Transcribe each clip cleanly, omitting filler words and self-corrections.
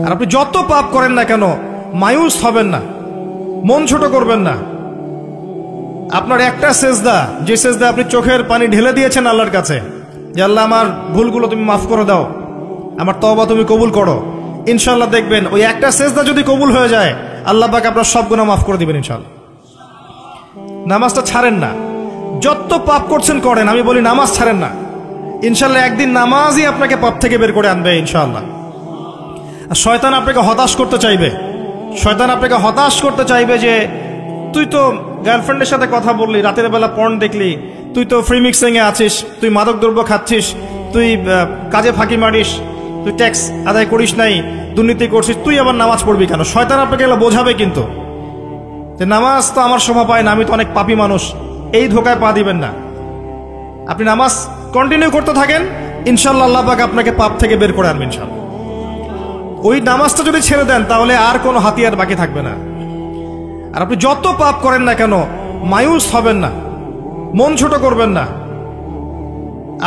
আর আপনি যত পাপ করেন না কেন মায়ুস হবেন না, মন ছোট করবেন না। আপনার একটা সেজদা, যে সেজদা আপনি চোখের পানি ঢেলে দিয়েছেন আল্লাহর কাছে, যে আল্লাহ আমার ভুলগুলো তুমি মাফ করে দাও, আমার তওবা তুমি কবুল করো, ইনশাআল্লাহ দেখবেন ওই একটা সেজদা যদি কবুল হয়ে যায় আল্লাহ পাক আপনার সব গুনাহ মাফ করে দিবেন ইনশাআল্লাহ। নামাজটা ছাড়েন না, যত পাপ করছেন করেন, আমি বলি নামাজ ছাড়েন না। ইনশাআল্লাহ একদিন নামাজই আপনাকে পাপ থেকে বের করে আনবে ইনশাআল্লাহ। আর শয়তান আপনাকে হতাশ করতে চাইবে, শয়তান আপনাকে হতাশ করতে চাইবে যে তুই তো গার্লফ্রেন্ডের সাথে কথা বললি, রাতের বেলা পর্ন দেখলি, তুই তো ফ্রি মিক্সিং এ আছিস, তুই মাদক দ্রব্য খাচ্ছিস, তুই কাজে ফাঁকি মারিস, তুই ট্যাক্স আদায় করিস নাই, দুর্নীতি করছিস, তুই আবার নামাজ পড়বি কেন? শয়তান আপনাকে এগুলো বোঝাবে কিন্তু, যে নামাজ তো আমার শোভা পায় না, আমি তো অনেক পাপী মানুষ। এই ধোকায় পা দিবেন না। আপনি নামাজ কন্টিনিউ করতে থাকেন, ইনশাআল্লাহ আল্লাহ পাক আপনাকে পাপ থেকে বের করে আনবেন ইনশাআল্লাহ। ওই নামাজটা যদি ছেড়ে দেন তাহলে আর কোনো হাতিয়ার বাকি থাকবে না। আর আপনি যত পাপ করেন না কেন মায়ুস হবেন না, মন ছোট করবেন না।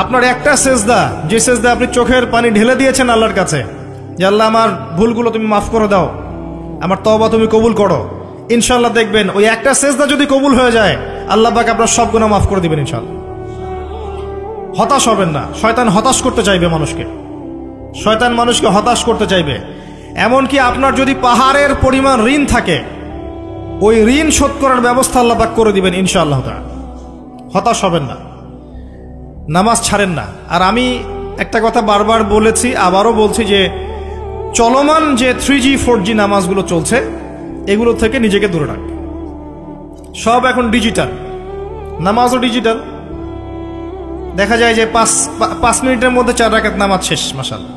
আপনার একটা সেজদা, যে সেজদা আপনি চোখের পানি ঢেলে দিয়েছেন আল্লাহর কাছে, যে আল্লাহ আমার ভুলগুলো তুমি মাফ করে দাও, আমার তওবা তুমি কবুল করো, ইনশাআল্লাহ দেখবেন ওই একটা সেজদা যদি কবুল হয়ে যায় আল্লাহ পাক আপনার সব গুনাহ মাফ করে দিবেন ইনশাআল্লাহ। হতাশ হবেন না। শয়তান হতাশ করতে চাইবে মানুষকে, শয়তান মানুষকে হতাশ করতে চাইবে। এমনকি আপনার যদি পাহাড়ের পরিমাণ ঋণ থাকে, ওই ঋণ শোধ করার ব্যবস্থা আল্লাহ পাক করে দিবেন ইনশাআল্লাহ তাআলা। হতাশ হবেন না, নামাজ ছাড়েন না। আর আমি একটা কথা বারবার বলেছি, আবারও বলছি, যে চলমান যে 3G 4G নামাজগুলো চলছে এগুলো থেকে নিজেকে দূরে রাখবে। সব এখন ডিজিটাল, নামাজও ডিজিটাল। দেখা যায় যে 5 মিনিটের মধ্যে 4 রাকাত নামাজ শেষ, মাশাআল্লাহ।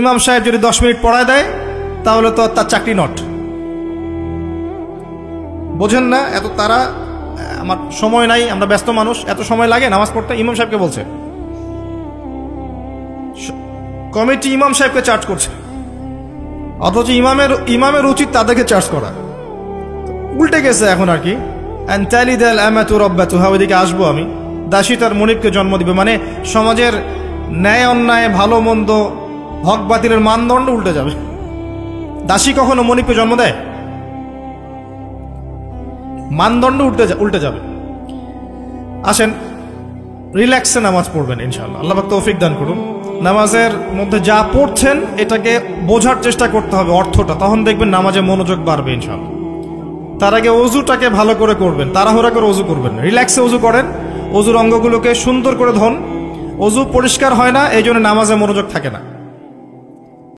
ইমাম সাহেব যদি 10 মিনিট পড়ায় দেয় তাহলে তো তার চাকরি নট। বোঝেন না? এত তারা, আমার সময় নাই, আমরা ব্যস্ত মানুষ, এত সময় লাগে নামাজ পড়তে? ইমাম সাহেবকে বলছে, কমিটি ইমাম সাহেবকে চার্জ করছে, অথচ ইমামের উচিত তাদেরকে চার্জ করা। উল্টে গেছে এখন আর কি। ওইদিকে আসবো আমি। দাসী তার মনিবকে জন্ম দিবে, মানে সমাজের ন্যায় অন্যায়, ভালো মন্দ, হক বাতিলের মানদণ্ড উল্টে যাবে। দাসী কখনো মনিবকে জন্ম দেয়? মানদণ্ড উল্টে যাবে। আসেন রিল্যাক্সে নামাজ পড়বেন ইনশাআল্লাহ। আল্লাহ পাক তৌফিক দান করুন। নামাজের মধ্যে যা পড়ছেন এটাকে বোঝার চেষ্টা করতে হবে অর্থটা, তখন দেখবেন নামাজে মনোযোগ বাড়বে ইনশাআল্লাহ। তার আগে অজুটাকে ভালো করে করবেন, তাড়াহুড়া করে অজু করবেন, রিল্যাক্সে অজু করেন, অজুর অঙ্গগুলোকে সুন্দর করে ধন। অজু পরিষ্কার হয় না, এই জন্য নামাজে মনোযোগ থাকে না।